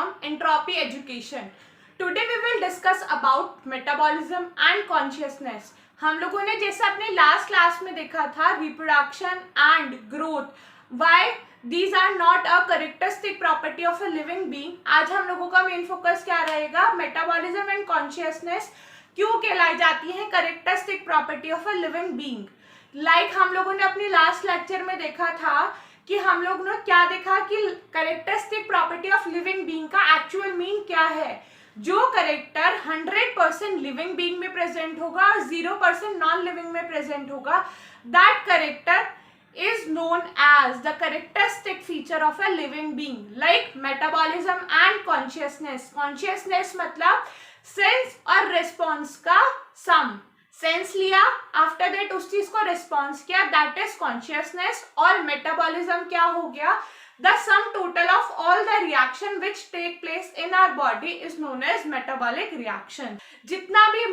from Entropy Education. Today we will discuss about metabolism and consciousness. हम लोगों ने जैसे अपने लास्ट क्लास में देखा था reproduction and growth, why these are not a characteristic property of a living being. आज हम लोगों का मेन फोकस क्या रहेगा? मेटाबॉलिज्म एंड कॉन्शियसनेस क्यों कहलाई जाती है characteristic property of a living being. Like हम लोगों ने अपनी लास्ट लेक्चर में देखा था कि हम लोग ने क्या देखा कि characteristic property of living being का एक्चुअल मीन क्या है. जो करेक्टर 100% लिविंग बीइंग में प्रेजेंट होगा और 0% नॉन लिविंग में प्रेजेंट होगा, that character is known as the characteristic feature of a living being. Like metabolism and consciousness. Consciousness मतलब सेंस और रिस्पॉन्स का सम. सेंस लिया, आफ्टर दैट उस चीज को रिस्पॉन्स किया, दैट इज कॉन्शियसनेस. और मेटाबॉलिज्म क्या हो गया? The sum total of all the reaction which take place in our body is known as metabolic reaction. जितना भी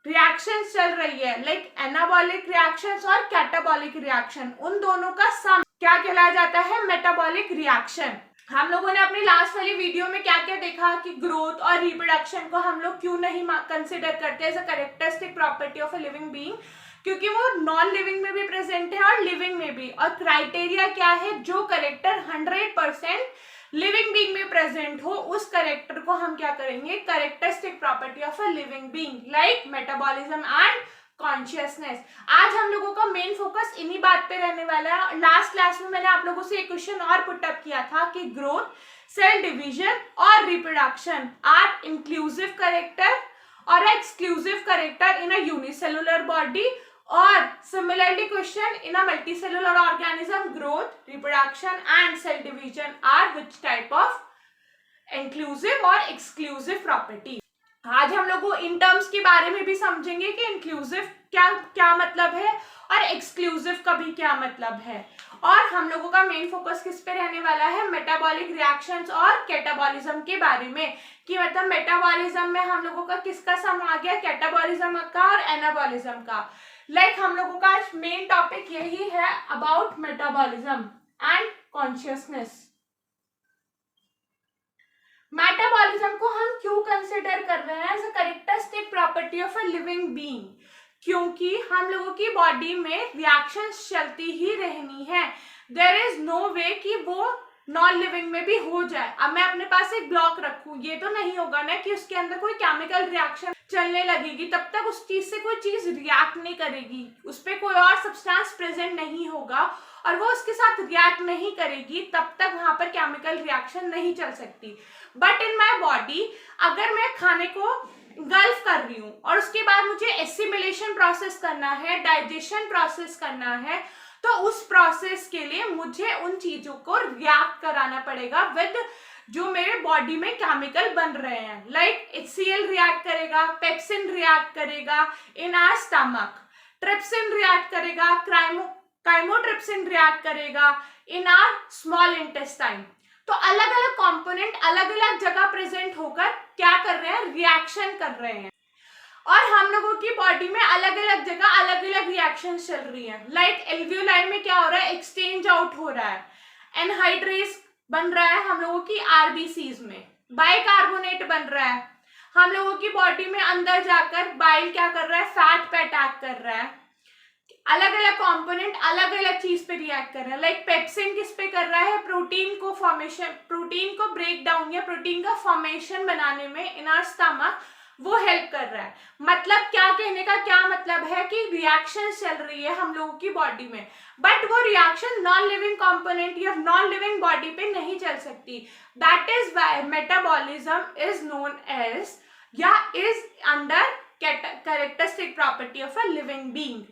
रिएक्शंस चल रही है, लाइक एनाबॉलिक रिएक्शंस और कैटाबॉलिक रिएक्शन, उन दोनों का सम क्या कहलाया जाता है? Metabolic reaction. हम लोगों ने अपनी लास्ट वाली वीडियो में क्या क्या देखा कि ग्रोथ और रिप्रोडक्शन को हम लोग क्यों नहीं कंसिडर करते as a characteristic property of a living being, क्योंकि वो नॉन लिविंग में भी प्रेजेंट है और लिविंग में भी. और क्राइटेरिया क्या है? जो करेक्टर 100% लिविंग बीइंग में प्रेजेंट हो, उस करेक्टर को हम क्या करेंगे? Characteristic property of a living being, like metabolism and consciousness. आज हम लोगों का मेन फोकस इन्हीं बात पे रहने वाला है. लास्ट क्लास में मैंने आप लोगों से एक क्वेश्चन और पुटअप किया था कि ग्रोथ, सेल डिवीजन और रिप्रोडक्शन आर इंक्लूसिव करेक्टर और exclusive character in a unicellular body. और similarly question in a multicellular organism, growth, reproduction and cell division are which type of inclusive और exclusive property. आज हम लोग in terms के बारे में भी समझेंगे कि इंक्लूसिव क्या मतलब है और एक्सक्लूसिव का भी क्या मतलब है. और हम लोगों का मेन फोकस किस पे रहने वाला है? मेटाबॉलिक रिएक्शंस और कैटाबॉलिज्म के बारे में, कि मतलब मेटाबॉलिज्म में हम लोगों का किसका सम आ गया? कैटाबॉलिज्म का और एनाबॉलिज्म का. लाइक हम लोगों का मेन टॉपिक यही है about metabolism and consciousness. Metabolism को हम क्यों कंसिडर कर रहे हैं as a characteristic property of a living being? क्योंकि हम लोगों की बॉडी में रिएक्शंस चलती ही रहनी है. देयर इज नो वे कि वो नॉन लिविंग में भी हो जाए. अब मैं अपने पास एक ब्लॉक रखूं, ये तो नहीं होगा ना कि उसके अंदर कोई केमिकल रिएक्शन चलने लगेगी, तब तक उस चीज से कोई चीज रिएक्ट नहीं करेगी, उस पर कोई और सब्सटेंस प्रेजेंट नहीं होगा और वो उसके साथ रिएक्ट नहीं करेगी, तब तक वहां पर केमिकल रिएक्शन नहीं चल सकती. बट इन माई बॉडी अगर मैं खाने को गल्फ कर रही हूँ और उसके बाद मुझे एसिमिलेशन प्रोसेस करना है, डाइजेशन प्रोसेस करना है, तो उस प्रोसेस के लिए मुझे उन चीजों को रिएक्ट कराना पड़ेगा विद जो मेरे बॉडी में केमिकल बन रहे हैं. लाइक HCl रिएक्ट करेगा, पेप्सिन रिएक्ट करेगा in our stomach, trypsin react करेगा, काइमोट्रिप्सिन रिएक्ट करेगा इन आवर स्मॉल इंटेस्टाइन. तो अलग अलग कंपोनेंट अलग अलग जगह प्रेजेंट होकर क्या कर रहे हैं? रिएक्शन कर रहे हैं. और हम लोगों की बॉडी में अलग अलग जगह अलग अलग रिएक्शन चल रही हैं. लाइक एल्वियोलाई में क्या हो रहा है? एक्सचेंज आउट हो रहा है, एनहाइड्रेस बन रहा है हम लोगों की आरबीसीज में, बाइकार्बोनेट बन रहा है हम लोगों की बॉडी में. अंदर जाकर बाइल क्या कर रहा है? फैट पे अटैक कर रहा है. अलग अलग कंपोनेंट अलग अलग चीज पे रिएक्ट कर रहे हैं. लाइक पेप्सिन किस पे कर रहा है? प्रोटीन को फॉर्मेशन, प्रोटीन को ब्रेक डाउन या प्रोटीन का फॉर्मेशन बनाने में इन आवर स्टमक वो हेल्प कर रहा है. मतलब क्या कहने का क्या मतलब है कि रिएक्शन चल रही है हम लोगों की बॉडी में, बट वो रिएक्शन नॉन लिविंग कंपोनेंट या नॉन लिविंग बॉडी पे नहीं चल सकती. That is why metabolism is known as या is under characteristic property of a living being.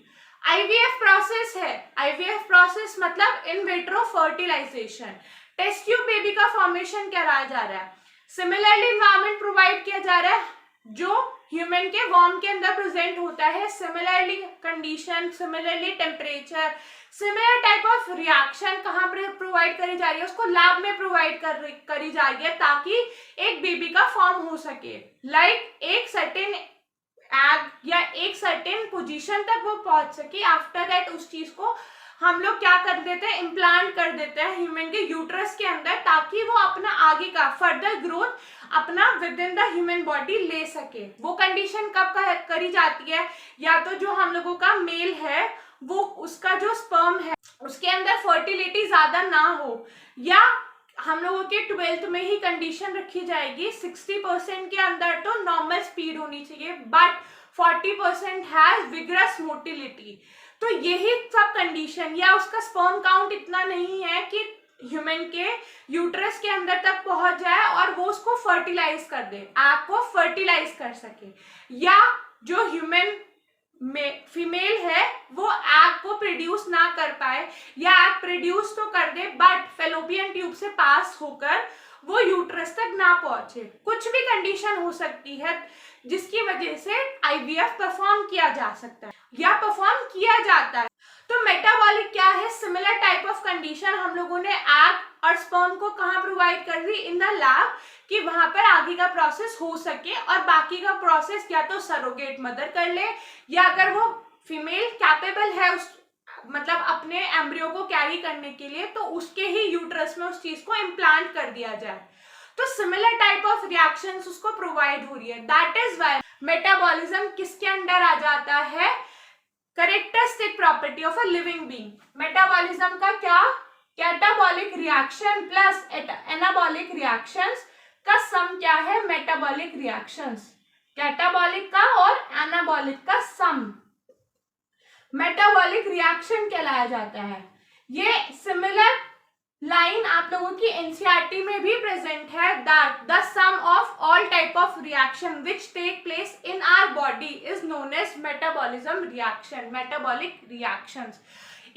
IVF process है. IVF प्रोसेस मतलब in vitro fertilisation. Test tube baby का formation कराया जा रहा है. सिमिलरली इन्वायरमेंट प्रोवाइड किया जा रहा है जो ह्यूमन के वॉर्म के अंदर प्रेजेंट होता है. Similarly condition, similarly temperature, similar type of reaction कहाँ पर प्रोवाइड करी जा रही है? उसको लैब में प्रोवाइड करी जा रही है ताकि एक बेबी का फॉर्म हो सके. लाइक एक सर्टेन एग या एक सर्टेन पोजीशन तक वो पहुंच सके. आफ्टर दैट उस चीज को हम लोग क्या कर देते हैं, इम्प्लांट कर देते हैं ह्यूमन के यूट्रस के अंदर, ताकि वो अपना आगे का फर्दर ग्रोथ अपना with in the human body ले सके। वो कंडीशन कब करी जाती है, या तो जो हम लोगों का मेल है वो उसका जो स्पर्म है उसके अंदर फर्टिलिटी ज्यादा ना हो, या हम लोगों के 12th में ही कंडीशन रखी जाएगी 60% के अंदर तो नॉर्मल स्पीड होनी चाहिए, बट 40% हैज विगरस मोटिलिटी। तो यही सब कंडीशन, या उसका स्पर्म काउंट इतना नहीं है कि ह्यूमन के यूट्रस के अंदर तक पहुंच जाए और वो उसको फर्टिलाइज कर दे, एग को फर्टिलाइज कर सके, या जो ह्यूमन में फीमेल है वो एग को प्रोड्यूस ना कर पाए, या एग प्रोड्यूस तो कर दे बट फेलोपियन ट्यूब से पास होकर वो यूट्रस तक ना पहुंचे। कुछ भी कंडीशन हो सकती है जिसकी वजह से आईवीएफ परफॉर्म किया जा सकता है या परफॉर्म किया जाता है। तो मेटाबॉलिक क्या है, सिमिलर टाइप ऑफ कंडीशन हम लोगों ने एग और स्पर्म को कहाँ प्रोवाइड कर दी, इन द लैब, कि वहां पर आगे का प्रोसेस हो सके, और बाकी का प्रोसेस या तो सरोगेट मदर कर ले, या अगर वो फीमेल कैपेबल है उस मतलब अपने एम्ब्रियो को कैरी करने के लिए, तो उसके ही यूट्रस में उस चीज को इम्प्लांट कर दिया जाए। तो सिमिलर टाइप ऑफ रिएक्शंस उसको प्रोवाइड हो रही है। दैट इज व्हाई मेटाबॉलिज्म किसके अंडर आ जाता है, characteristic property of a living being. Metabolism का क्या, catabolic reaction plus anabolic reactions का सम क्या है, मेटाबॉलिक रिएक्शंस, कैटाबॉलिक का और एनाबॉलिक का सम मेटाबॉलिक रिएक्शन कहलाया जाता है। ये सिमिलर लाइन आप लोगों की एनसीईआरटी में भी प्रेजेंट है, that the sum of all type of reaction which take place in our body is known as metabolism reaction, metabolic reactions.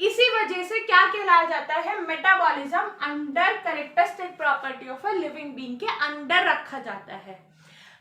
इसी वजह से क्या कहलाया जाता है, metabolism under characteristic property of a living being के अंडर रखा जाता है।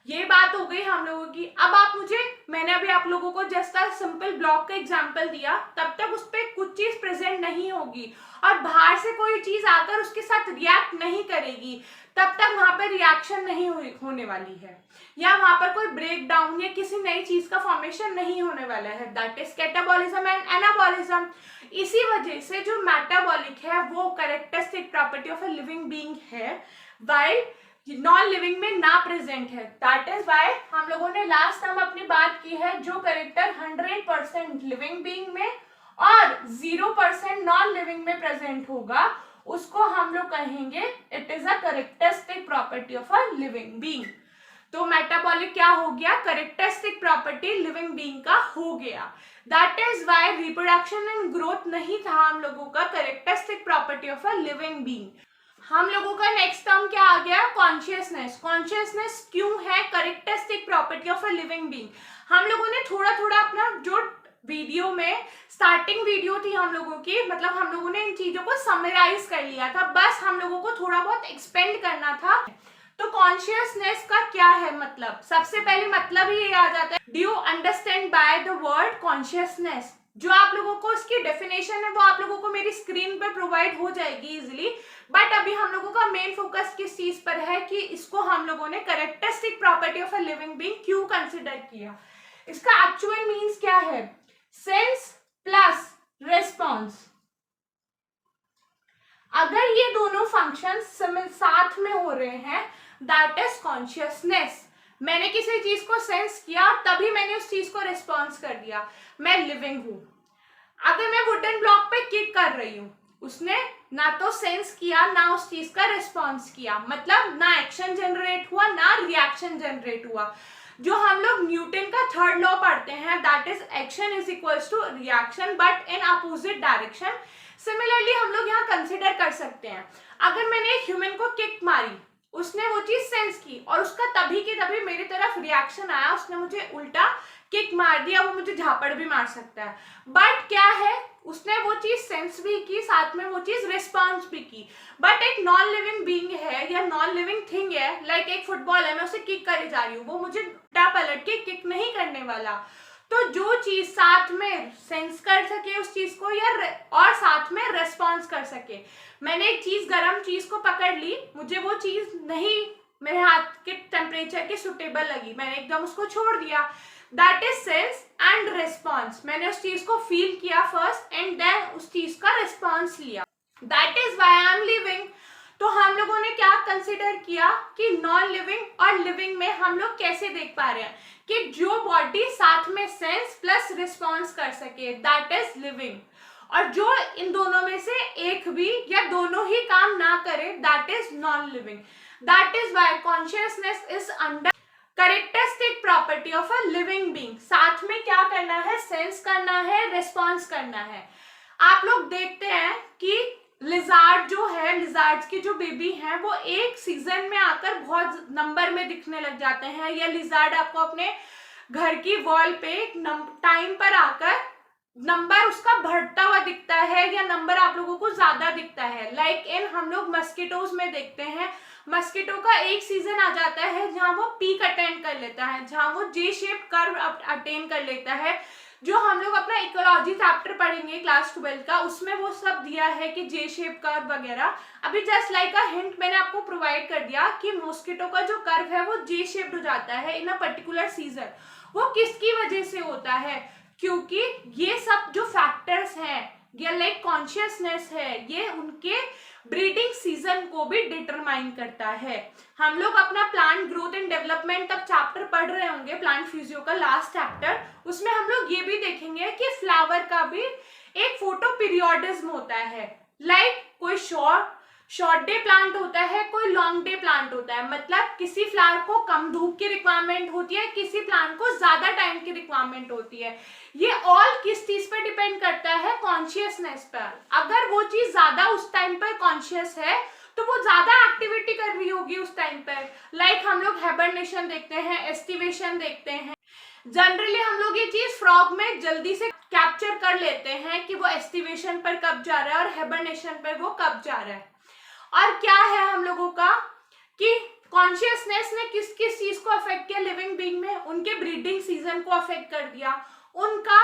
ये बात हो गई हम लोगों की। अब आप मुझे, मैंने अभी आप लोगों को जस्ट सिंपल ब्लॉक का एग्जांपल दिया, तब तक उस पर कुछ चीज प्रेजेंट नहीं होगी और बाहर से कोई चीज आकर उसके साथ रिएक्ट नहीं करेगी, तब तक वहां पर रिएक्शन नहीं होने वाली है, या वहां पर कोई ब्रेक डाउन या किसी नई चीज का फॉर्मेशन नहीं होने वाला है। That is catabolism and anabolism. इसी वजह से जो मेटाबॉलिक है वो characteristic property of a living being है, वाइल नॉन लिविंग में ना प्रेजेंट है। दैट इज वाई हम लोगों ने लास्ट टाइम अपनी बात की है, जो कैरेक्टर 100% लिविंग बीइंग में और 0% नॉन लिविंग में प्रेजेंट होगा उसको हम लोग कहेंगे it is a characteristic property of a living being. तो मेटाबॉलिक क्या हो गया, कैरेक्टरिस्टिक प्रॉपर्टी लिविंग बीइंग का हो गया। That is why reproduction and growth नहीं था हम लोगों का characteristic property of a living being. हम लोगों का नेक्स्ट टर्म क्या आ गया, कॉन्शियसनेस। कॉन्शियसनेस क्यों है characteristic property of a living being. हम लोगों ने थोड़ा थोड़ा अपना जो वीडियो में स्टार्टिंग वीडियो थी हम लोगों की, मतलब हम लोगों ने इन चीजों को समराइज कर लिया था, बस हम लोगों को थोड़ा बहुत एक्सपेंड करना था। तो कॉन्शियसनेस का क्या है मतलब, सबसे पहले मतलब ही ये आ जाता है, do you understand by the word consciousness. जो आप लोगों को इसकी डेफिनेशन है वो आप लोगों को मेरी स्क्रीन पर प्रोवाइड हो जाएगी इजिली, बट अभी हम लोगों का मेन फोकस किस चीज पर है कि इसको हम लोगों ने characteristic property of a living being क्यों कंसिडर किया। इसका एक्चुअल मीन्स क्या है, सेंस प्लस रेस्पॉन्स। अगर ये दोनों फंक्शन साथ में हो रहे हैं दैट इज कॉन्शियसनेस। मैंने किसी चीज को सेंस किया तभी मैंने उस चीज को रिस्पॉन्स कर दिया, मैं लिविंग हूं। अगर मैं वुडन ब्लॉक पे किक कर रही हूँ, उसने ना तो सेंस किया ना उस चीज का रिस्पॉन्स किया, मतलब ना एक्शन जनरेट हुआ ना रिएक्शन जनरेट हुआ। जो हम लोग न्यूटन का थर्ड लॉ पढ़ते हैं that is action is equals to reaction but in opposite direction. Similarly हम लोग यहाँ कंसिडर कर सकते हैं, अगर मैंने एक ह्यूमन को किक मारी, उसने वो चीज सेंस की और उसका तभी के तभी मेरी तरफ रिएक्शन आया, उसने मुझे उल्टा किक मार दिया, वो मुझे झापड़ भी मार सकता है, बट क्या है उसने वो चीज सेंस भी की, साथ में वो चीज रिस्पॉन्स भी की। बट एक नॉन लिविंग बीइंग है या नॉन लिविंग थिंग है, लाइक एक फुटबॉल है, मैं उसे किक करे जा रही हूँ, वो मुझे उल्टा पलट के किक नहीं करने वाला। तो जो चीज साथ में सेंस कर सके उस चीज को या और साथ में रेस्पॉन्स कर सके, मैंने एक चीज गर्म चीज को पकड़ ली, मुझे वो चीज नहीं मेरे हाथ के टेम्परेचर के सुटेबल लगी, मैंने एकदम उसको छोड़ दिया। That is sense and response. मैंने उस चीज को फील किया फर्स्ट एंड देन उस चीज का रिस्पॉन्स लिया। That is why I am living. तो हम लोगों ने क्या कंसिडर किया कि नॉन लिविंग और लिविंग में हम लोग कैसे देख पा रहे हैं कि जो बॉडी साथ में सेंस प्लस रिस्पॉन्स कर सके, दैट इज लिविंग। और जो इन दोनों में से एक भी या दोनों ही काम ना करे, that is non living. That is why consciousness is under characteristic property of a living being. साथ में क्या करना है, सेंस करना है, रिस्पॉन्स करना है। आप लोग देखते हैं कि लिजार्ड जो है, लिजार्ड्स की जो बेबी हैं वो एक सीजन में आकर बहुत नंबर में दिखने लग जाते हैं, या लिजार्ड आपको अपने घर की वॉल पे टाइम पर आकर नंबर उसका बढ़ता हुआ दिखता है, या नंबर आप लोगों को ज्यादा दिखता है। लाइक इन हम लोग मस्किटोज में देखते हैं, मस्किटो का एक सीजन आ जाता है जहां वो पीक अटेंड कर लेता है, जहां वो जे शेप कर्व अटेंड कर लेता है। जो हम लोग अपना इकोलॉजी चैप्टर पढ़ेंगे क्लास 12 का, उसमें वो सब दिया है कि जे शेप कर्व वगैरह। अभी जस्ट लाइक अ हिंट मैंने आपको प्रोवाइड कर दिया कि मॉस्किटो का जो कर्व है वो जे शेप्ड हो जाता है इन अ पर्टिकुलर सीजन। वो किसकी वजह से होता है, क्योंकि ये सब जो फैक्टर्स हैं या लाइक कॉन्शियसनेस है, ये उनके ब्रीडिंग सीजन को भी डिटरमाइन करता है। हम लोग अपना प्लांट ग्रोथ एंड डेवलपमेंट तक चैप्टर पढ़ रहे होंगे, प्लांट फिजियो का लास्ट चैप्टर, उसमें हम लोग ये भी देखेंगे कि फ्लावर का भी एक फोटो पीरियोडिज्म होता है। लाइक कोई शॉर्ट डे प्लांट होता है, कोई लॉन्ग डे प्लांट होता है। मतलब किसी फ्लावर को कम धूप की रिक्वायरमेंट होती है, किसी प्लांट को ज्यादा टाइम की रिक्वायरमेंट होती है। ये ऑल किस चीज पर डिपेंड करता है, कॉन्शियसनेस पर। अगर वो चीज ज्यादा उस टाइम पर कॉन्शियस है तो वो ज्यादा एक्टिविटी कर रही होगी उस टाइम पर। लाइक हम लोग हाइबरनेशन देखते हैं, एस्टिवेशन देखते हैं। जनरली हम लोग ये चीज फ्रॉग में जल्दी से कैप्चर कर लेते हैं कि वो एस्टिवेशन पर कब जा रहा है और हाइबरनेशन पर वो कब जा रहा है। और क्या है हम लोगों का कि कॉन्शियसनेस ने किस किस चीज को अफेक्ट किया लिविंग बीइंग में, उनके ब्रीडिंग सीजन को अफेक्ट कर दिया, उनका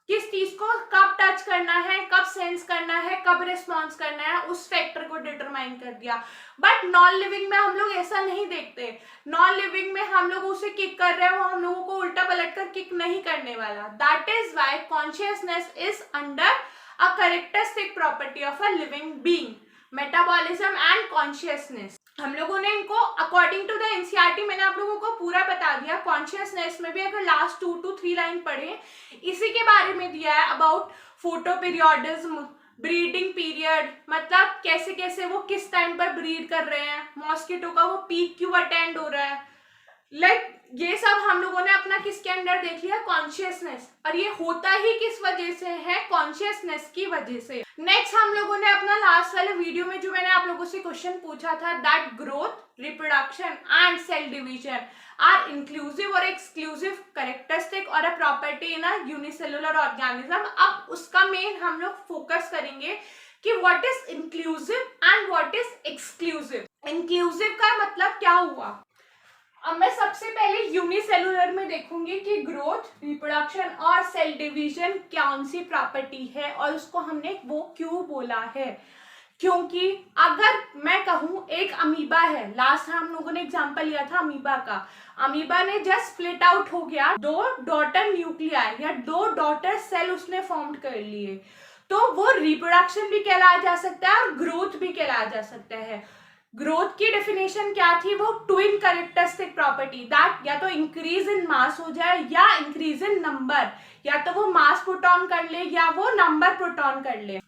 किस चीज को कब टच करना है, कब सेंस करना है, कब रिस्पॉन्स करना है, उस फैक्टर को डिटरमाइन कर दिया। बट नॉन लिविंग में हम लोग ऐसा नहीं देखते। नॉन लिविंग में हम लोग उसे किक कर रहे हैं, वो हम लोगों को उल्टा पलट कर किक नहीं करने वाला। That is why consciousness is under a characteristic property of a living being. Metabolism and consciousness, हम लोगों ने इनको अकॉर्डिंग टू द एनसीईआरटी मैंने आप लोगों को पूरा बता दिया। कॉन्शियसनेस में भी अगर लास्ट 2 to 3 लाइन पढ़े, इसी के बारे में दिया है about photo periodism, breeding period, मतलब कैसे कैसे वो किस टाइम पर ब्रीड कर रहे हैं, मॉस्किटो का वो पीक क्यों अटेंड हो रहा है। लाइक ये सब हम लोगों ने अपना किसके अंडर देख लिया, कॉन्शियसनेस। और ये होता ही किस वजह से है, कॉन्शियसनेस की वजह से। नेक्स्ट हम लोगों ने अपना लास्ट वाले वीडियो में जो मैंने आप लोगों से क्वेश्चन पूछा था, that growth, reproduction and cell division are inclusive और एक्सक्लूसिव कैरेक्टरिस्टिक और a property in a unicellular organism. अब उसका मेन हम लोग फोकस करेंगे कि what is inclusive and what is exclusive. Inclusive का मतलब क्या हुआ। अब मैं सबसे पहले यूनिसेलुलर में देखूंगी कि ग्रोथ, रिप्रोडक्शन और सेल डिवीजन कौन सी प्रॉपर्टी है और उसको हमने वो क्यों बोला है। क्योंकि अगर मैं कहूँ एक अमीबा है, लास्ट हम लोगों ने एग्जांपल लिया था अमीबा का, अमीबा ने जस्ट स्प्लिट आउट हो गया, 2 डॉटर न्यूक्लियाई या 2 डॉटर सेल उसने फॉर्म कर लिए, तो वो रिप्रोडक्शन भी कहलाया जा सकता है और ग्रोथ भी कहलाया जा सकता है। ग्रोथ की डेफिनेशन क्या थी, वो ट्विन कैरेक्टरिस्टिक प्रॉपर्टी, दैट या तो इंक्रीज इन मास हो जाए या इंक्रीज इन नंबर, या तो वो मास पुट ऑन कर ले या वो नंबर पुट ऑन कर ले।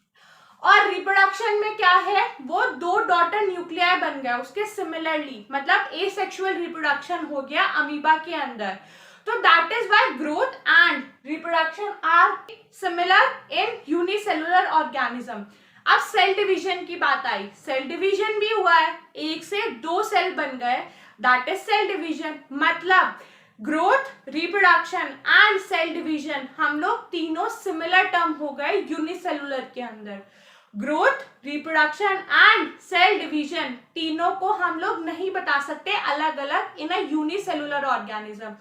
और रिप्रोडक्शन में क्या है, वो 2 डॉटर न्यूक्लियाई बन गया उसके सिमिलरली, मतलब एसेक्सुअल रिप्रोडक्शन हो गया अमीबा के अंदर। तो that is why growth and reproduction are similar in unicellular organism. अब सेल डिवीजन की बात आई, सेल डिवीजन भी हुआ है, 1 से 2 सेल बन गए, दैट इज सेल डिवीजन। मतलब growth, reproduction and cell division हम लोग तीनों सिमिलर टर्म हो गए यूनिसेलुलर के अंदर। Growth, reproduction and cell division तीनों को हम लोग नहीं बता सकते अलग अलग in a unicellular organism.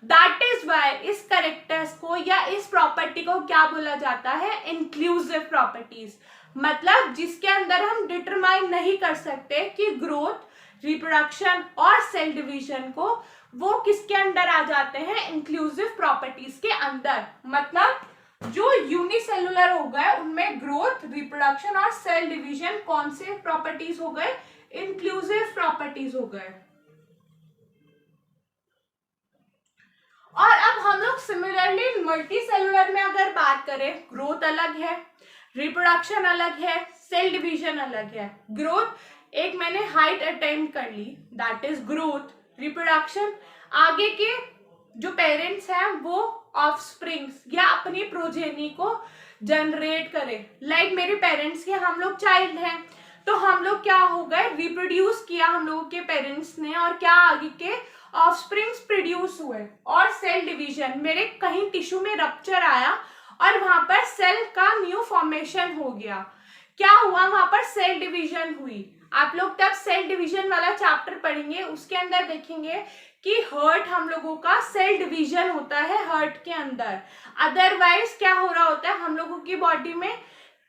That is why इस कैरेक्टर्स को या इस प्रॉपर्टी को क्या बोला जाता है, इंक्लूसिव प्रॉपर्टीज। मतलब जिसके अंदर हम डिटरमाइन नहीं कर सकते कि ग्रोथ रिप्रोडक्शन और सेल डिवीजन को, वो किसके अंडर आ जाते हैं, इंक्लूसिव प्रॉपर्टीज के अंदर। मतलब जो यूनिसेलुलर हो गए उनमें ग्रोथ, रिप्रोडक्शन और सेल डिवीजन कौन से प्रॉपर्टीज हो गए, इंक्लूसिव प्रॉपर्टीज हो गए। और अब हम लोग सिमिलरली मल्टी सेलुलर में अगर बात करें, ग्रोथ अलग है, रिप्रोडक्शन अलग है, सेल डिवीजन अलग है। ग्रोथ, एक मैंने हाइट अटेंड कर ली, दैट इज ग्रोथ। रिप्रोडक्शन, आगे के जो पेरेंट्स हैं वो ऑफस्प्रिंग्स या अपनी प्रोजेनी को जनरेट करें। लाइक मेरे पेरेंट्स के, हम लोग चाइल्ड हैं, तो हम लोग क्या हो गए, रिप्रोड्यूस किया हम लोगों के पेरेंट्स ने, और क्या आगे के ऑफस्प्रिंग्स प्रोड्यूस हुए। और सेल डिवीजन, मेरे कहीं टिश्यू में रप्चर आया और वहां पर सेल का न्यू फॉर्मेशन हो गया। क्या हुआ, वहां पर सेल डिवीजन हुई। आप लोग तब सेल डिवीजन वाला चैप्टर पढ़ेंगे, उसके अंदर देखेंगे कि हर्ट हम लोगों का सेल डिवीजन होता है हर्ट के अंदर। अदरवाइज क्या हो रहा होता है, हम लोगों की बॉडी में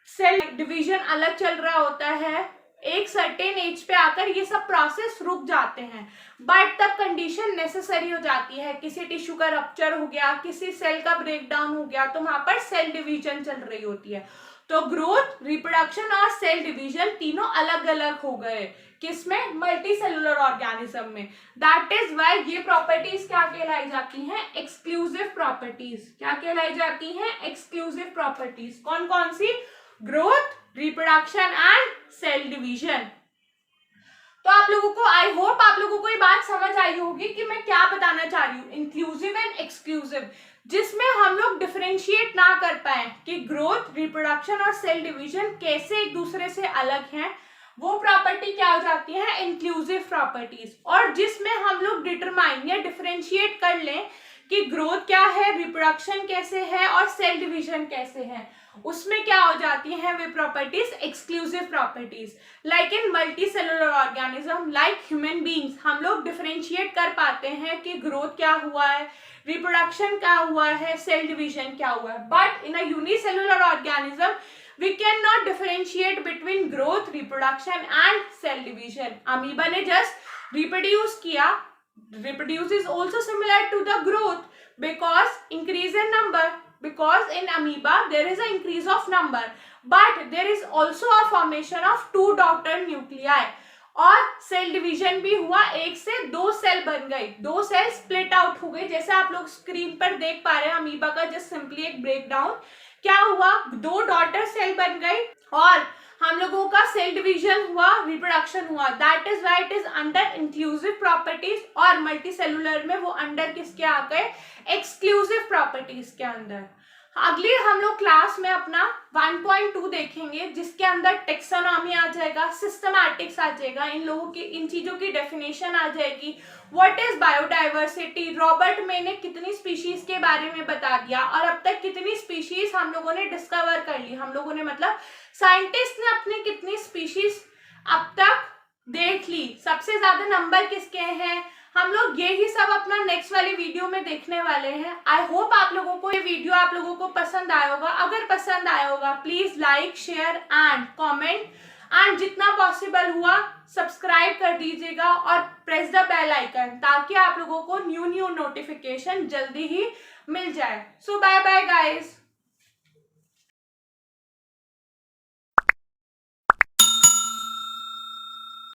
सेल डिवीजन अलग चल रहा होता है, एक सर्टेन एज पे आकर ये सब प्रोसेस रुक जाते हैं। बट तब कंडीशन नेसेसरी हो जाती है, किसी टिश्यू का रप्चर हो गया, किसी सेल का ब्रेकडाउन हो गया, तो वहां पर सेल डिवीजन चल रही होती है। तो ग्रोथ, रिप्रोडक्शन और सेल डिवीजन तीनों अलग अलग हो गए, किसमें, मल्टी सेलुलर ऑर्गेनिज्म में। दैट इज वाई ये प्रॉपर्टीज क्या कहलाई जाती हैं, एक्सक्लूसिव प्रॉपर्टीज। क्या कहलाई जाती हैं, एक्सक्लूसिव प्रॉपर्टीज। कौन कौन सी, growth, reproduction and cell division. तो आप लोगों को, आई होप आप लोगों को ये बात समझ आई होगी कि मैं क्या बताना चाह रही हूँ, इंक्लूसिव एंड एक्सक्लूसिव, जिसमें हम लोग डिफरेंशिएट ना कर पाए कि ग्रोथ, रिप्रोडक्शन और सेल डिवीजन कैसे एक दूसरे से अलग हैं, वो प्रॉपर्टी क्या हो जाती है, इंक्लूसिव प्रॉपर्टीज। और जिसमें हम लोग डिटरमाइन या डिफरेंशिएट कर लें कि ग्रोथ क्या है, रिप्रोडक्शन कैसे है और सेल डिवीजन कैसे है, उसमें क्या हो जाती हैं वे properties, exclusive properties. Like in multi cellular organism, like human beings, हम लोग डिफरेंशिएट कर पाते हैं कि ग्रोथ क्या हुआ है, रिप्रोडक्शन क्या हुआ है, सेल डिवीजन क्या हुआ है। But in a unicellular organism we cannot differentiate between growth, reproduction and cell division. amoeba ने just reproduce किया, reproduce is also similar to the growth because increase in number, because in amoeba there is an increase of number, but there is also a formation of two daughter nuclei. और cell division भी हुआ, एक से दो cell बन गई, दो cell split out हो गई, जैसे आप लोग स्क्रीन पर देख पा रहे हैं अमीबा का जस्ट सिंपली एक ब्रेकडाउन। क्या हुआ, दो डॉटर सेल बन गई और हम लोगों का सेल डिवीजन हुआ, रिप्रोडक्शन हुआ। That is why it is under inclusive properties, और मल्टी सेलुलर में वो अंडर किसके आ गए, एक्सक्लूसिव प्रॉपर्टीज के अंदर। अगली हम लोग क्लास में अपना 1.2 देखेंगे, जिसके अंदर टेक्सोनॉमी आ जाएगा, सिस्टमैटिक्स आ जाएगा, इन लोगों की, इन चीजों की डेफिनेशन आ जाएगी। व्हाट इज बायोडाइवर्सिटी, रॉबर्ट मे ने कितनी स्पीशीज के बारे में बता दिया, और अब तक कितनी स्पीशीज हम लोगों ने डिस्कवर कर ली, हम लोगों ने मतलब साइंटिस्ट ने अपने कितनी स्पीशीज अब तक देख ली, सबसे ज्यादा नंबर किसके हैं, हम लोग यही सब अपना नेक्स्ट वाली वीडियो में देखने वाले हैं। आई होप आप लोगों को ये वीडियो आप लोगों को पसंद आया होगा। अगर पसंद आया होगा please like, share and comment, and जितना पॉसिबल हुआ सब्सक्राइब कर दीजिएगा और प्रेस द बेल आइकन, ताकि आप लोगों को न्यू नोटिफिकेशन जल्दी ही मिल जाए। सो बाय बाय गाइस।